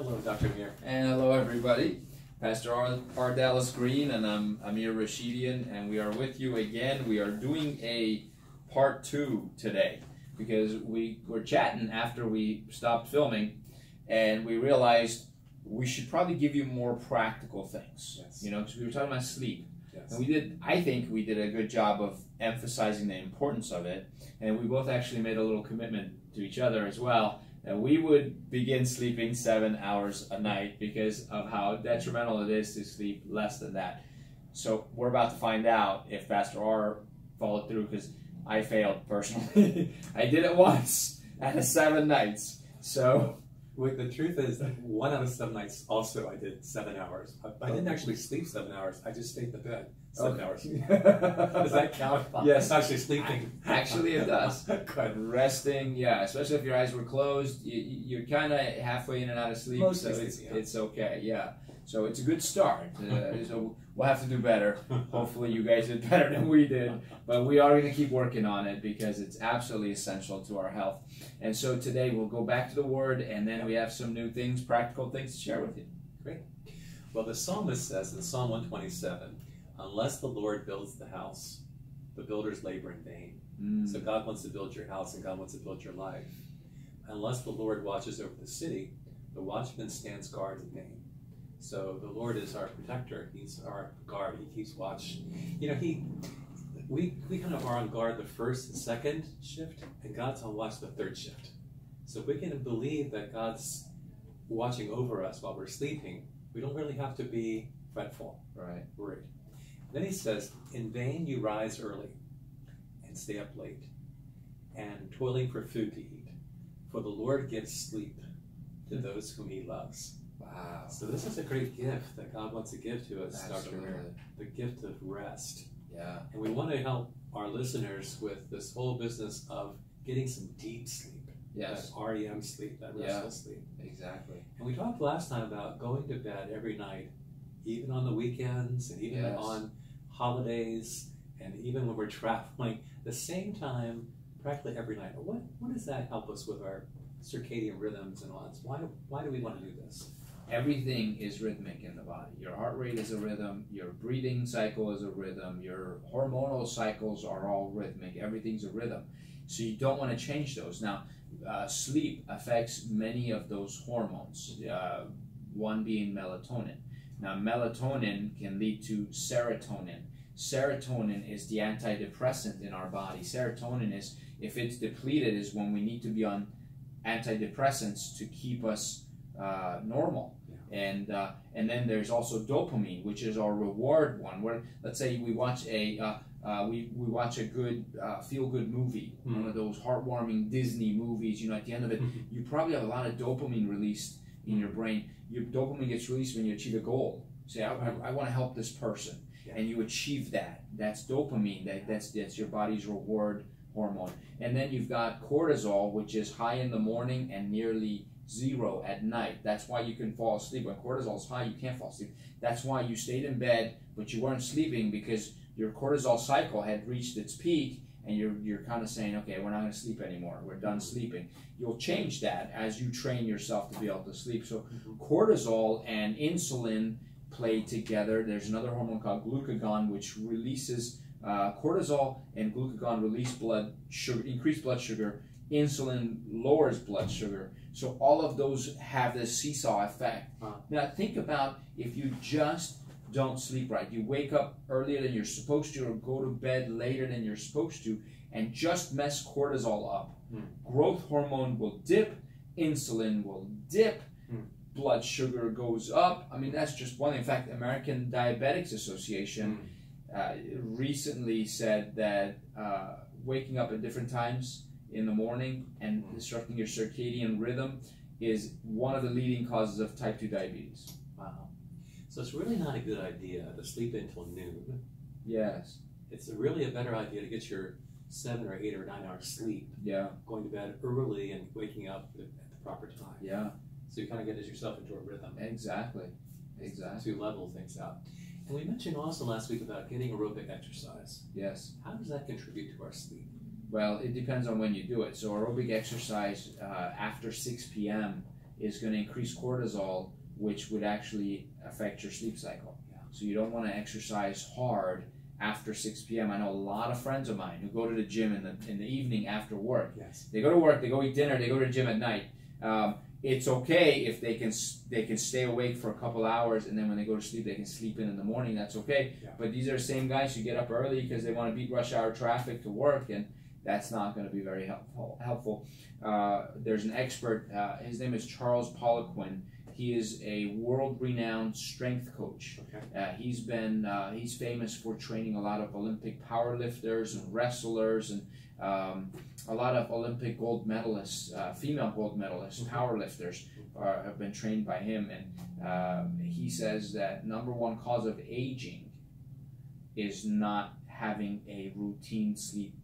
Hello, Dr. Amir. And hello, everybody. Pastor R. Dallas Green, and I'm Amir Rashidian, and we are with you again. We are doing a part 2 today because we were chatting after we stopped filming, and we realized we should probably give you more practical things. Yes. You know, because we were talking about sleep. Yes. And I think we did a good job of emphasizing the importance of it, and we both actually made a little commitment to each other as well, that we would begin sleeping 7 hours a night because of how detrimental it is to sleep less than that. So we're about to find out if Pastor R followed through, because I failed personally. I did it once out of 7 nights. So Wait, the truth is that 1 out of 7 nights also I did 7 hours. I didn't actually sleep 7 hours. I just stayed in the bed 7 hours. Does that count? Yes. It's actually sleeping. Actually, it does. Good. Resting, yeah, especially if your eyes were closed, you're kind of halfway in and out of sleep, Mostly so sleeping, yeah. it's okay, yeah. So it's a good start. So we'll have to do better. Hopefully you guys did better than we did, but we are going to keep working on it because it's absolutely essential to our health. And so today we'll go back to the Word, and then we have some new things, practical things to share with you. Great. Well, the psalmist says in Psalm 127, unless the Lord builds the house, the builders labor in vain. So God wants to build your house, and God wants to build your life. Unless the Lord watches over the city, the watchman stands guard in vain. So the Lord is our protector. He's our guard. He keeps watch. You know, we kind of are on guard the first and second shift, and God's on watch the third shift. So if we can believe that God's watching over us while we're sleeping, we don't really have to be fretful, Right. worried. Then he says, in vain you rise early and stay up late, and toiling for food to eat, for the Lord gives sleep to those whom he loves. Wow. So this is a great gift that God wants to give to us, Dr. Absolutely. Amir, the gift of rest. Yeah. And we want to help our listeners with this whole business of getting some deep sleep. Yes. That REM sleep, that restful sleep. Exactly. And we talked last time about going to bed every night, even on the weekends and even Yes. on holidays, and even when we're traveling, the same time practically every night. What does that help us with our circadian rhythms and all that? Why do we want to do this? Everything is rhythmic in the body. Your heart rate is a rhythm, your breathing cycle is a rhythm, your hormonal cycles are all rhythmic. Everything's a rhythm. So you don't want to change those. Now, sleep affects many of those hormones, one being melatonin. Now, melatonin can lead to serotonin. Serotonin is the antidepressant in our body. Serotonin is, if it's depleted, is when we need to be on antidepressants to keep us normal. Yeah. And then there's also dopamine, which is our reward one. Where, let's say we watch a we watch a good feel-good movie, one of those heartwarming Disney movies. You know, at the end of it, you probably have a lot of dopamine released in your brain. Your dopamine gets released when you achieve a goal. Say, I want to help this person, and you achieve that. That's dopamine. That's your body's reward hormone. And then you've got cortisol, which is high in the morning and nearly zero at night. That's why you can fall asleep. When cortisol is high, you can't fall asleep. That's why you stayed in bed, but you weren't sleeping, because your cortisol cycle had reached its peak, and you're kind of saying, okay, we're not going to sleep anymore. We're done sleeping. You'll change that as you train yourself to be able to sleep. So cortisol and insulin play together. There's another hormone called glucagon, which releases cortisol and glucagon release blood sugar, increase blood sugar. Insulin lowers blood sugar. So all of those have this seesaw effect. Now think about if you just don't sleep right. You wake up earlier than you're supposed to, or go to bed later than you're supposed to, and just mess cortisol up. Growth hormone will dip, insulin will dip, blood sugar goes up. I mean, that's just one thing. In fact, American Diabetics Association recently said that waking up at different times in the morning and disrupting your circadian rhythm is one of the leading causes of type 2 diabetes. Wow. So it's really not a good idea to sleep until noon. Yes. It's really a better idea to get your 7 or 8 or 9 hours sleep. Yeah. Going to bed early and waking up at the proper time. Yeah. So you kind of get yourself into a rhythm. Exactly. Exactly. To level things out. And we mentioned also last week about getting aerobic exercise. Yes. How does that contribute to our sleep? Well, it depends on when you do it. So aerobic exercise after 6 p.m. is going to increase cortisol, which would actually affect your sleep cycle. Yeah. So you don't want to exercise hard after 6 p.m. I know a lot of friends of mine who go to the gym in the evening after work. Yes. They go to work, they go eat dinner, they go to the gym at night. It's okay if they can stay awake for a couple hours, and then when they go to sleep, they can sleep in the morning. That's okay. Yeah. But these are the same guys who get up early because they want to beat rush hour traffic to work, and that's not going to be very helpful. There's an expert. His name is Charles Poliquin. He is a world-renowned strength coach. Okay. He's famous for training a lot of Olympic powerlifters and wrestlers and a lot of Olympic gold medalists, female gold medalists, powerlifters have been trained by him. And he says that number one cause of aging is not having a routine sleep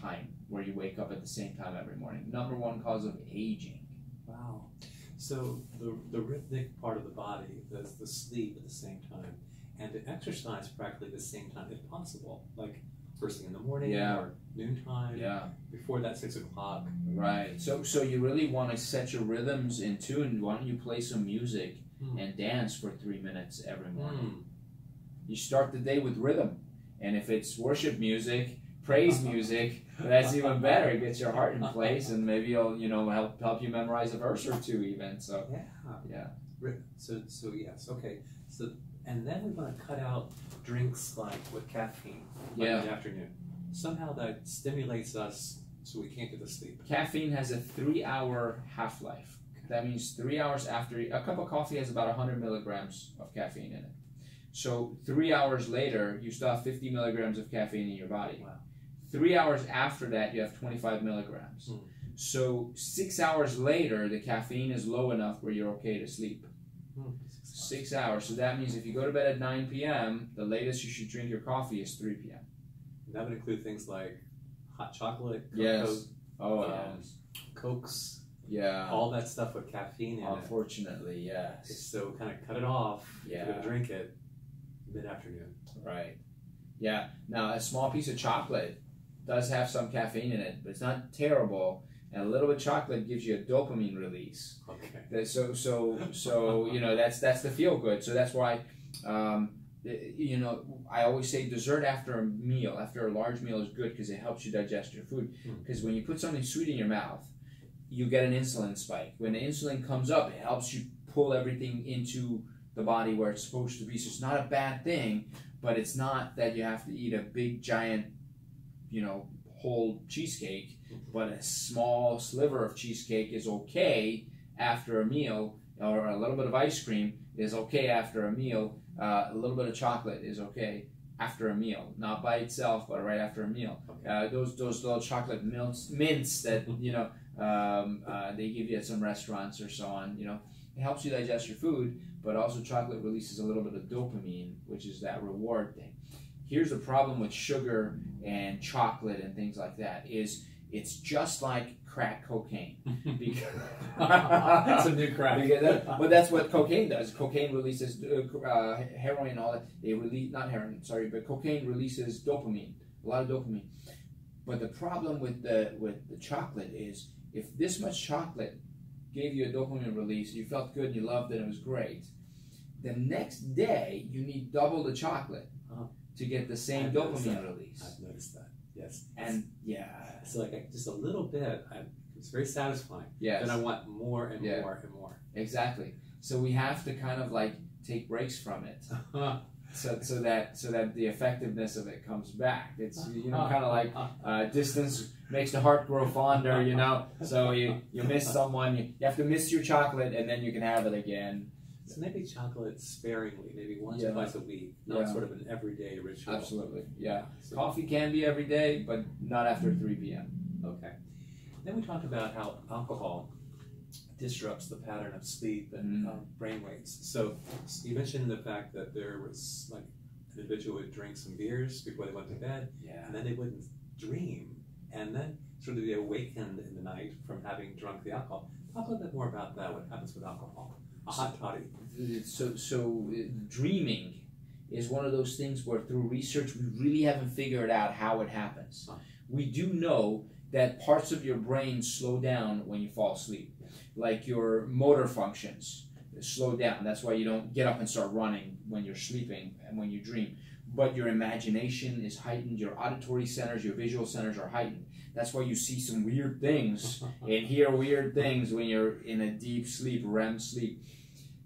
time where you wake up at the same time every morning. Number one cause of aging. Wow. So the rhythmic part of the body, the sleep at the same time, and to exercise practically at the same time if possible, like first thing in the morning or noontime, before that 6 o'clock. Right. So you really want to set your rhythms in tune. Why don't you play some music and dance for 3 minutes every morning? You start the day with rhythm, and if it's worship music, praise music, that's even better. It gets your heart in place, and maybe you'll help you memorize a verse or two even. So So yes, okay. So and then we want to cut out drinks like with caffeine in the afternoon. Somehow that stimulates us so we can't get to sleep. Caffeine has a 3-hour half-life. That means 3 hours after a cup of coffee has about 100 milligrams of caffeine in it. So 3 hours later, you still have 50 milligrams of caffeine in your body. Wow. 3 hours after that, you have 25 milligrams. So 6 hours later, the caffeine is low enough where you're okay to sleep. 6 hours. So that means if you go to bed at 9 p.m., the latest you should drink your coffee is 3 p.m. That would include things like hot chocolate, yes. Cokes, yeah, all that stuff with caffeine in it. Unfortunately, yes. So kind of cut it off. Yeah. If you're going to drink it mid-afternoon. Right. Yeah. Now, a small piece of chocolate does have some caffeine in it, but it's not terrible. And a little bit of chocolate gives you a dopamine release. Okay. So that's the feel good. So that's why, I always say dessert after a meal, after a large meal, is good because it helps you digest your food. Because when you put something sweet in your mouth, you get an insulin spike. When the insulin comes up, it helps you pull everything into the body where it's supposed to be. So it's not a bad thing, but it's not that you have to eat a big giant, whole cheesecake. But a small sliver of cheesecake is okay after a meal, or a little bit of ice cream is okay after a meal. A little bit of chocolate is okay after a meal, not by itself, but right after a meal. Okay. Those little chocolate mints that they give you at some restaurants or so on. It helps you digest your food, but also chocolate releases a little bit of dopamine, which is that reward thing. Here's the problem with sugar and chocolate and things like that is it's just like crack cocaine. That's a new crack. But that's what cocaine does. Cocaine releases heroin and all that. They release, not heroin, sorry, but cocaine releases dopamine, a lot of dopamine. But the problem with the chocolate is if this much chocolate gave you a dopamine release, you felt good, you loved it, it was great. The next day, you need double the chocolate to get the same dopamine release. I've noticed that. Yes. And it's like just a little bit. It's very satisfying. Yes. Then I want more and more and more. Exactly. So we have to kind of like take breaks from it, so that the effectiveness of it comes back. It's kind of like distance makes the heart grow fonder. So you miss someone, you have to miss your chocolate, and then you can have it again. So maybe chocolate sparingly, maybe once or twice a week, not sort of an everyday ritual. Absolutely, yeah. So coffee can be every day, but not after 3 p.m. Okay. Then we talked about how alcohol disrupts the pattern of sleep and brain waves. So you mentioned the fact that there was like an individual would drink some beers before they went to bed, and then they wouldn't dream, and then sort of be awakened in the night from having drunk the alcohol. Talk a little bit more about that. What happens with alcohol? A hot toddy. So dreaming is one of those things where through research we really haven't figured out how it happens. We do know that parts of your brain slow down when you fall asleep. Like your motor functions slow down. That's why you don't get up and start running when you're sleeping and when you dream. But your imagination is heightened, your auditory centers, your visual centers are heightened. That's why you see some weird things and hear weird things when you're in a deep sleep, REM sleep.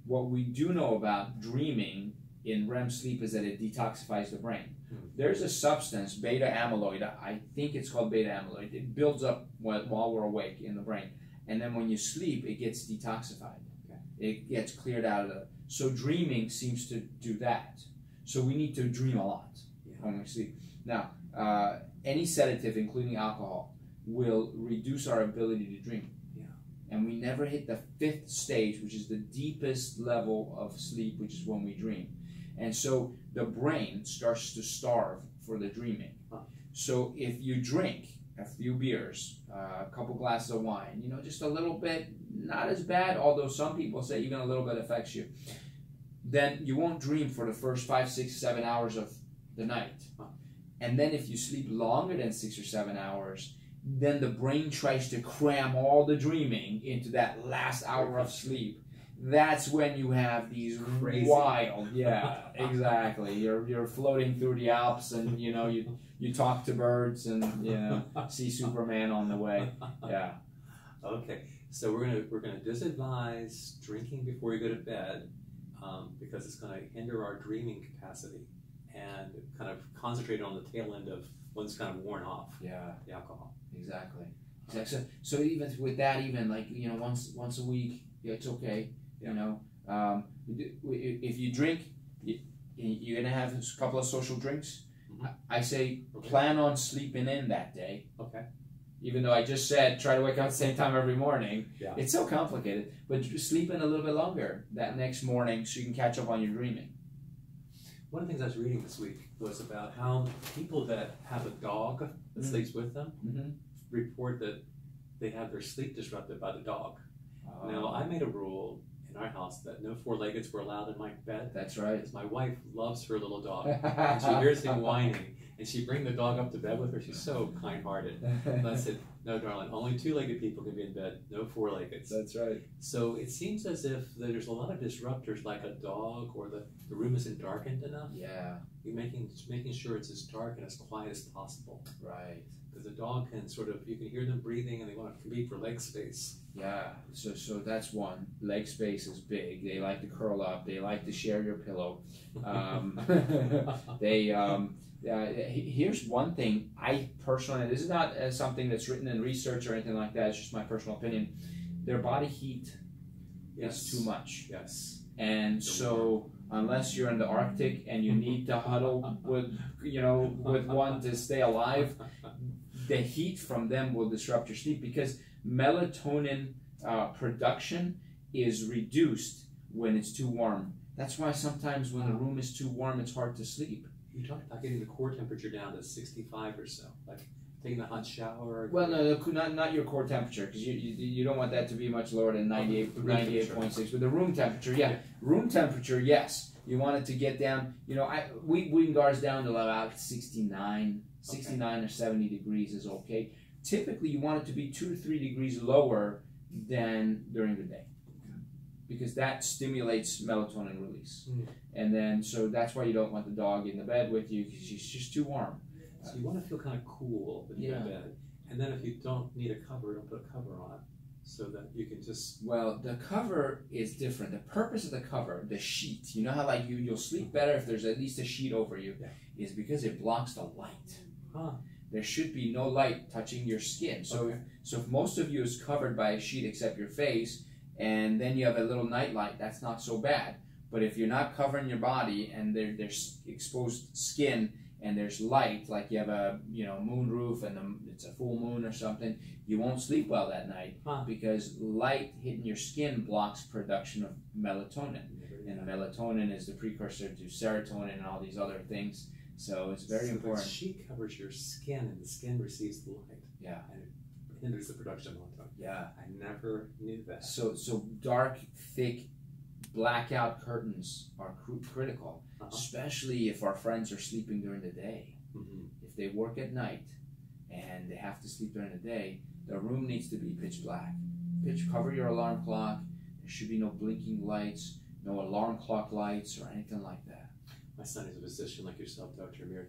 What we do know about dreaming in REM sleep is that it detoxifies the brain. There's a substance, beta amyloid, I think it's called beta amyloid. It builds up while we're awake in the brain. And then when you sleep, it gets detoxified. Okay. It gets cleared out of the... So dreaming seems to do that. So we need to dream a lot when we sleep. Now, any sedative, including alcohol, will reduce our ability to dream. And we never hit the 5th stage, which is the deepest level of sleep, which is when we dream. And so the brain starts to starve for the dreaming. So if you drink a few beers, a couple glasses of wine, you know, just a little bit, not as bad, although some people say even a little bit affects you, then you won't dream for the first 5, 6, 7 hours of the night. And then if you sleep longer than 6 or 7 hours, then the brain tries to cram all the dreaming into that last hour of sleep. That's when you have these crazy wild, exactly. You're floating through the Alps, and you know you talk to birds, and you know see Superman on the way. Yeah. Okay, so we're gonna disadvise drinking before you go to bed, because it's gonna hinder our dreaming capacity, and kind of concentrate on the tail end of when it's kind of worn off. Yeah. The alcohol. Exactly. So even with that, even like you know once a week, it's okay. You know, if you drink, you're gonna have a couple of social drinks. I say plan on sleeping in that day. Okay. Even though I just said try to wake up at the same time every morning. Yeah. It's so complicated. But sleep in a little bit longer that next morning so you can catch up on your dreaming. One of the things I was reading this week was about how people that have a dog that sleeps with them report that they have their sleep disrupted by the dog. Now, I made a rule in our house that no 4-leggeds were allowed in my bed. That's right. Because my wife loves her little dog. And she hears him whining, and she'd bring the dog up to bed with her. She's so kind-hearted. And I said, no, darling, only 2-legged people can be in bed, no 4-leggeds. That's right. So it seems as if there's a lot of disruptors like a dog, or the room isn't darkened enough. Yeah. You're making sure it's as dark and as quiet as possible. Right. Because the dog can you can hear them breathing, and they want to compete for leg space. Yeah, so that's one. Leg space is big. They like to curl up. They like to share your pillow. Here's one thing I personally, this is not something that's written in research or anything like that. It's just my personal opinion. Their body heat is too much. Yes. And so unless you're in the Arctic and you need to huddle with one to stay alive, the heat from them will disrupt your sleep, because melatonin production is reduced when it's too warm. That's why sometimes when the room is too warm, it's hard to sleep. You talked about getting the core temperature down to 65 or so, like taking a hot shower. Well, no, not your core temperature, because you don't want that to be much lower than 98.6. But the room temperature, room temperature, yes. You want it to get down. You know, we bring ours down to about 69 or 70 degrees is okay. Typically, you want it to be 2 to 3 degrees lower than during the day, because that stimulates melatonin release. And then, so that's why you don't want the dog in the bed with you, because she's just too warm. So you want to feel kind of cool when you go to bed. And then if you don't need a cover, don't put a cover on it, so that you can just... Well, the cover is different. The purpose of the cover, the sheet, you know how like you'll sleep better if there's at least a sheet over you, is because it blocks the light. There should be no light touching your skin. So if most of you is covered by a sheet except your face, and then you have a little night light, that's not so bad. But if you're not covering your body and there's exposed skin and there's light, like you have a moon roof and it's a full moon or something, you won't sleep well that night, because light hitting your skin blocks production of melatonin. And melatonin is the precursor to serotonin and all these other things. So it's very important. The sheet covers your skin, and the skin receives the light. Yeah. And it hinders the production of melatonin. Yeah. I never knew that. So dark, thick, blackout curtains are critical, especially if our friends are sleeping during the day. If they work at night, and they have to sleep during the day, the room needs to be pitch black. Cover your alarm clock. There should be no blinking lights, no alarm clock lights or anything like that. My son is a physician like yourself, Dr. Amir.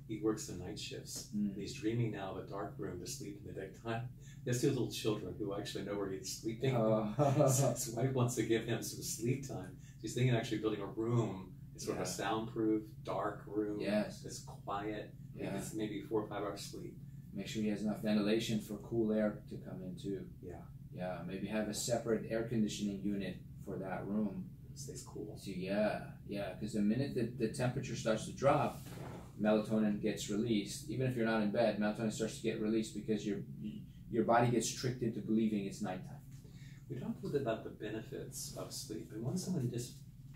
He works the night shifts. And he's dreaming now of a dark room to sleep in the daytime. He has two little children who actually know where he's sleeping. So his wife wants to give him some sleep time. So he's thinking of actually building a room. It's sort of a soundproof, dark room. Yes. It's quiet. Yeah. It's maybe 4 or 5 hours sleep. Make sure he has enough ventilation for cool air to come in too. Yeah. Yeah, maybe have a separate air conditioning unit for that room. It stays cool. So yeah, because the minute that the temperature starts to drop, melatonin gets released. Even if you're not in bed, melatonin starts to get released because your body gets tricked into believing it's nighttime. We talked a little bit about the benefits of sleep, and once somebody just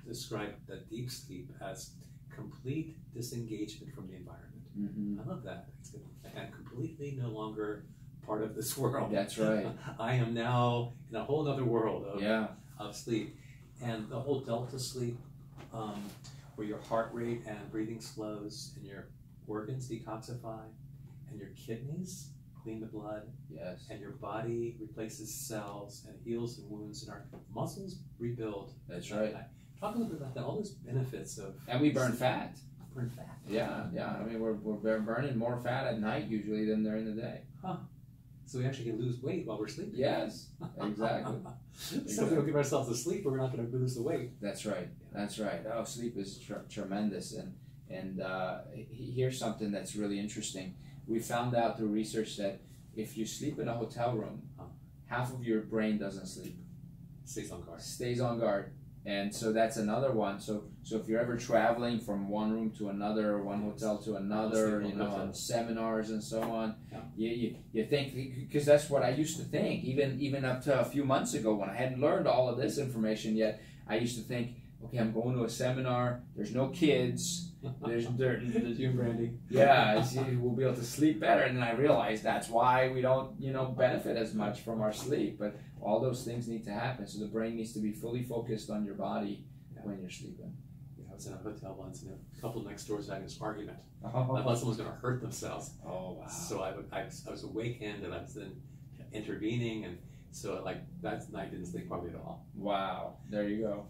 described that deep sleep as complete disengagement from the environment. Mm-hmm. I love that. I'm completely no longer part of this world. That's right. I am now in a whole other world of sleep. And the whole delta sleep, where your heart rate and breathing slows and your organs detoxify and your kidneys clean the blood. Yes. And your body replaces cells and heals the wounds and our muscles rebuild. That's right. Talk a little bit about that, all those benefits of... And we burn fat. Burn fat. Yeah. I mean, we're burning more fat at night usually than during the day. Huh. So we actually can lose weight while we're sleeping. Yes, exactly. So if we don't give ourselves a sleep, we're not going to lose the weight. That's right. That's right. Oh, sleep is tremendous. And here's something that's really interesting. We found out through research that if you sleep in a hotel room, half of your brain doesn't sleep. Stays on guard. Stays on guard. And so that's another one. So if you're ever traveling from one room to another, one hotel to another, on seminars and so on, you think, because that's what I used to think, even up to a few months ago when I hadn't learned all of this information yet, I used to think, okay, I'm going to a seminar, there's no kids, there's you, Brandy. Yeah, we'll be able to sleep better. And then I realized that's why we don't, benefit as much from our sleep. But all those things need to happen. So the brain needs to be fully focused on your body when you're sleeping. Yeah, I was in a hotel once, and a couple next doors was having this argument. Oh. I thought someone was going to hurt themselves. Oh, wow. So I was awakened, and I was then intervening, and so that night didn't sleep probably at all. Wow, there you go.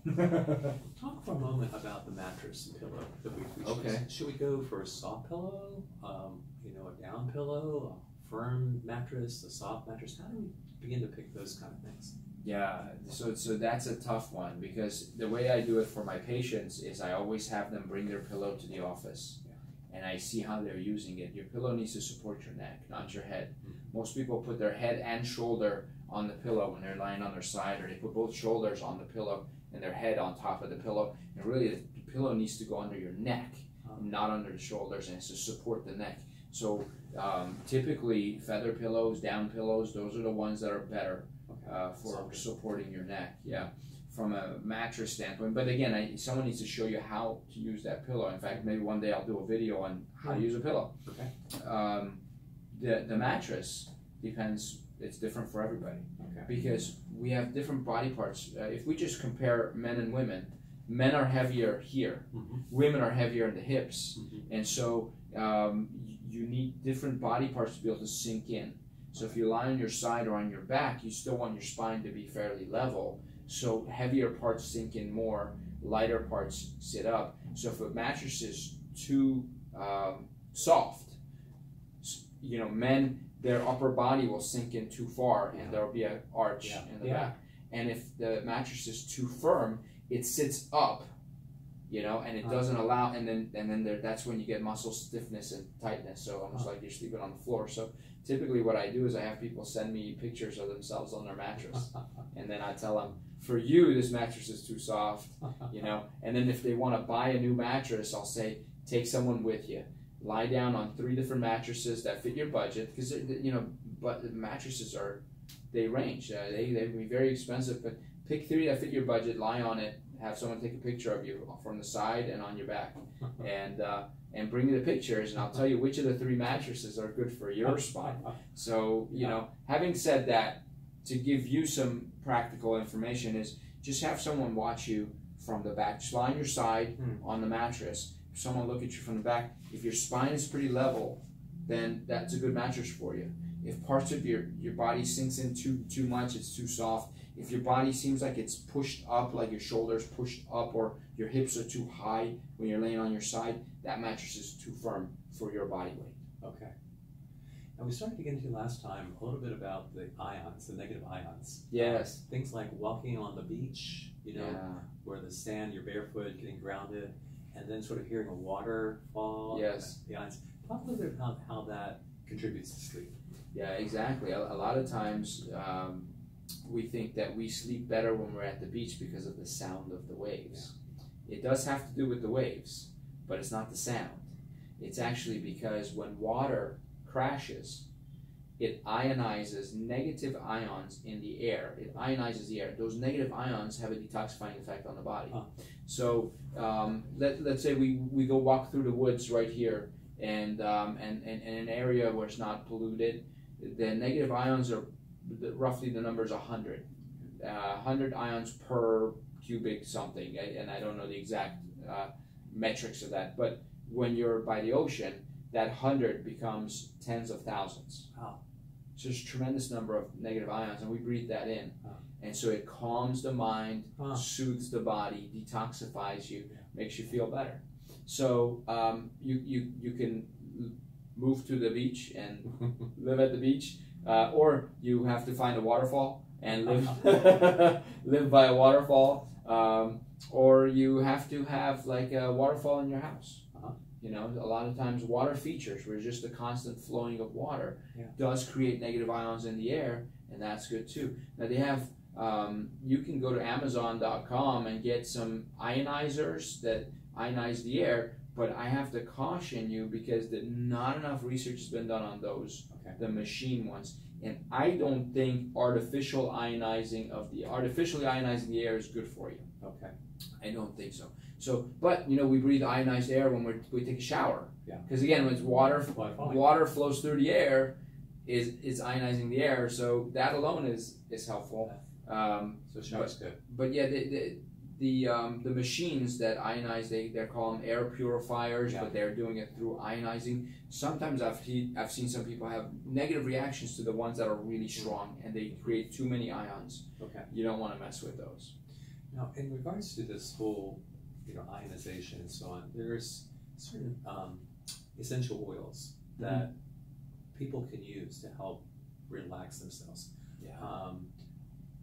Talk for a moment about the mattress and pillow that we choose. Okay. Should we go for a soft pillow, a down pillow, a firm mattress, a soft mattress? How do we begin to pick those kind of things? Yeah, so that's a tough one, because the way I do it for my patients is I always have them bring their pillow to the office. And I see how they're using it. Your pillow needs to support your neck, not your head. Mm-hmm. Most people put their head and shoulder on the pillow when they're lying on their side, or they put both shoulders on the pillow and their head on top of the pillow. And really, the pillow needs to go under your neck, not under the shoulders, and it's to support the neck. So typically, feather pillows, down pillows, those are the ones that are better for supporting your neck. Yeah. From a mattress standpoint, but again, someone needs to show you how to use that pillow. In fact, maybe one day I'll do a video on how to use a pillow. Okay. The mattress depends; it's different for everybody. Okay. Because we have different body parts. If we just compare men and women, men are heavier here, women are heavier in the hips, and so you need different body parts to be able to sink in. So if you lie on your side or on your back, you still want your spine to be fairly level. So heavier parts sink in more, lighter parts sit up. So if a mattress is too soft, men, their upper body will sink in too far, and there will be an arch in the back. And if the mattress is too firm, it sits up, and it doesn't allow, and then that's when you get muscle stiffness and tightness. So almost like you're sleeping on the floor. So typically what I do is I have people send me pictures of themselves on their mattress, and then I tell them, for you, this mattress is too soft, and then if they want to buy a new mattress, I'll say, take someone with you. Lie down on 3 different mattresses that fit your budget, because, but the mattresses they range. They can be very expensive, but pick 3 that fit your budget, lie on it, have someone take a picture of you from the side and on your back, and bring me the pictures, and I'll tell you which of the 3 mattresses are good for your spine. So, having said that, to give you some practical information is just have someone watch you from the back. Just lie on your side on the mattress. If someone look at you from the back, if your spine is pretty level, then that's a good mattress for you. If parts of your body sinks in too much, it's too soft. If your body seems like it's pushed up, like your shoulders pushed up, or your hips are too high when you're laying on your side, that mattress is too firm for your body weight. Okay. And we started to get into last time a little bit about the ions, the negative ions. Yes. Things like walking on the beach, where the sand, you're barefoot, getting grounded, and then sort of hearing a waterfall. Yes. The ions. Talk a little bit about how that contributes to sleep. Yeah, exactly. A lot of times we think that we sleep better when we're at the beach because of the sound of the waves. Yeah. It does have to do with the waves, but it's not the sound. It's actually because when water crashes, it ionizes negative ions in the air. It ionizes the air. Those negative ions have a detoxifying effect on the body. Huh. So let's say we go walk through the woods right here, and in an area where it's not polluted, the negative ions are roughly, the number is 100. 100 ions per cubic something, and I don't know the exact metrics of that, but when you're by the ocean, that 100 becomes tens of thousands. Wow. So there's a tremendous number of negative ions, and we breathe that in. And so it calms the mind, soothes the body, detoxifies you, makes you feel better. So you can move to the beach and live at the beach, or you have to find a waterfall and live by a waterfall, or you have to have like a waterfall in your house. You know, a lot of times water features, where just the constant flowing of water does create negative ions in the air, and that's good too. Now they have, you can go to Amazon.com and get some ionizers that ionize the air, but I have to caution you because not enough research has been done on those, the machine ones. And I don't think artificially ionizing the air is good for you. Okay. I don't think so. So, but we breathe ionized air when we take a shower. Yeah. Because again, when it's water flows through the air, is ionizing the air. So that alone is helpful. So shower's good. But yeah, the machines that ionize, they're called air purifiers, but they're doing it through ionizing. Sometimes I've seen some people have negative reactions to the ones that are really strong, and they create too many ions. Okay. You don't want to mess with those. Now, in regards to this whole, ionization and so on, there's certain essential oils that people can use to help relax themselves. Yeah.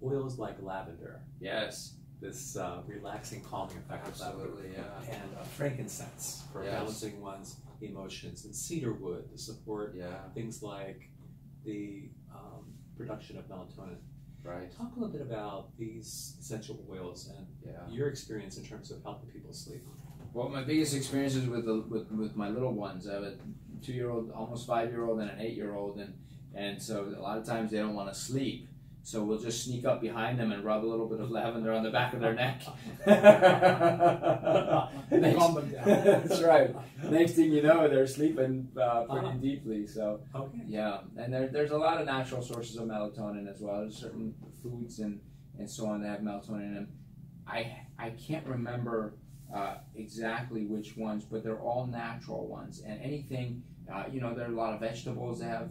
Oils like lavender. Yes. This relaxing, calming effect. Absolutely, of lavender. Yeah. And frankincense for balancing one's emotions, and cedarwood to support things like the production of melatonin. Right. Talk a little bit about these essential oils and your experience in terms of helping people sleep. Well, my biggest experience is with my little ones. I have a 2-year-old, almost 5-year-old, and an 8-year-old, and so a lot of times they don't want to sleep. So we'll just sneak up behind them and rub a little bit of lavender on the back of their neck. Calm them down. That's right. Next thing you know, they're sleeping pretty deeply. So yeah, and there's a lot of natural sources of melatonin as well. There's certain foods and so on that have melatonin in them. I can't remember exactly which ones, but they're all natural ones. And anything, there are a lot of vegetables that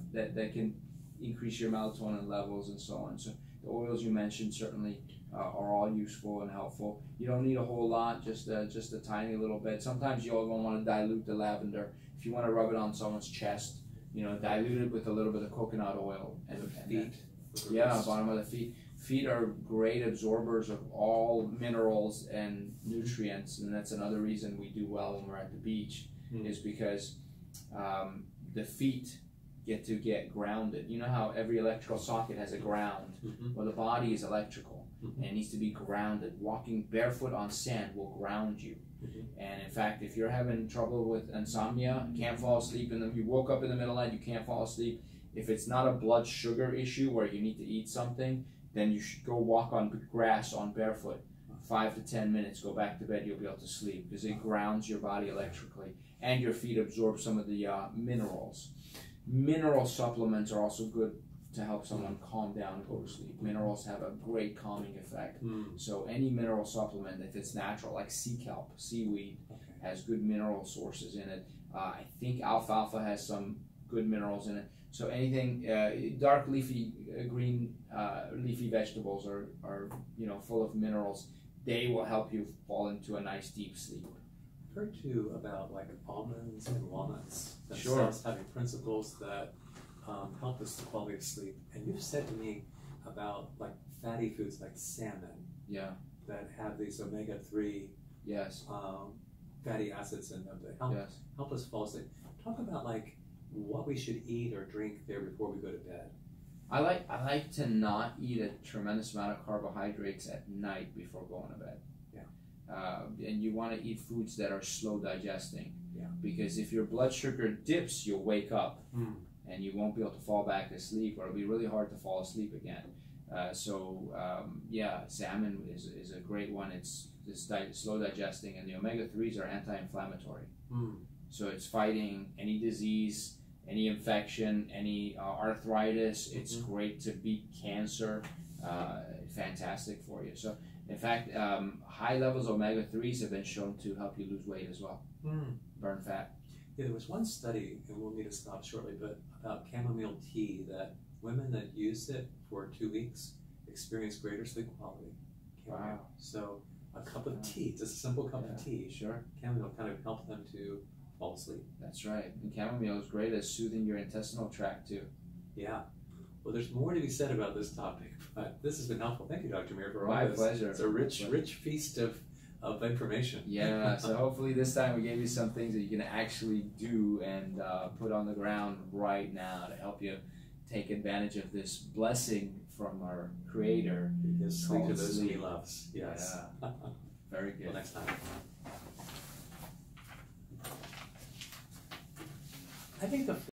can increase your melatonin levels and so on. So the oils you mentioned certainly are all useful and helpful. You don't need a whole lot, just a tiny little bit. Sometimes you'll want to dilute the lavender. If you want to rub it on someone's chest, dilute it with a little bit of coconut oil. And feet. Bottom of the feet. Feet are great absorbers of all minerals and nutrients, and that's another reason we do well when we're at the beach, is because the feet get grounded. You know how every electrical socket has a ground? Well, the body is electrical, and it needs to be grounded. Walking barefoot on sand will ground you. And in fact, if you're having trouble with insomnia, can't fall asleep, you woke up in the middle of the night, you can't fall asleep, if it's not a blood sugar issue where you need to eat something, then you should go walk on grass on barefoot. 5 to 10 minutes, go back to bed, you'll be able to sleep, because it grounds your body electrically, and your feet absorb some of the minerals. Mineral supplements are also good to help someone calm down and go to sleep. Minerals have a great calming effect. So any mineral supplement, if it's natural, like sea kelp, seaweed, has good mineral sources in it. I think alfalfa has some good minerals in it. So anything dark leafy green leafy vegetables are full of minerals. They will help you fall into a nice deep sleep. I've heard too about like almonds and walnuts Sure. themselves having principles that help us the quality of sleep. And you've said to me about like fatty foods like salmon Yeah. that have these omega-3 Yes. fatty acids in them that Yes. help us fall asleep. Talk about like what we should eat or drink there before we go to bed. I like to not eat a tremendous amount of carbohydrates at night before going to bed. Yeah. And you want to eat foods that are slow digesting. Yeah. Because if your blood sugar dips, you'll wake up and you won't be able to fall back asleep, or it'll be really hard to fall asleep again. Salmon is a great one. It's slow digesting, and the omega-3s are anti-inflammatory. So it's fighting any disease, any infection, any arthritis. It's great to beat cancer. Fantastic for you. So, in fact, high levels of omega-3s have been shown to help you lose weight as well, burn fat. Yeah, there was one study, and we'll need to stop shortly, but about chamomile tea that women that used it for 2 weeks experienced greater sleep quality. Wow. So a cup of tea, just a simple cup of tea, Sure. chamomile kind of helped them to fall asleep. That's right. And chamomile is great at soothing your intestinal tract too. Yeah. Well, there's more to be said about this topic, but this has been helpful. Thank you, Dr. Amir, for all My this. pleasure. It's a rich feast of information. Yeah, so hopefully this time we gave you some things that you can actually do and put on the ground right now to help you take advantage of this blessing from our Creator. Because sleep to Called those whom he sleep. loves. Yes. Yeah. Very good. Till next time. I think the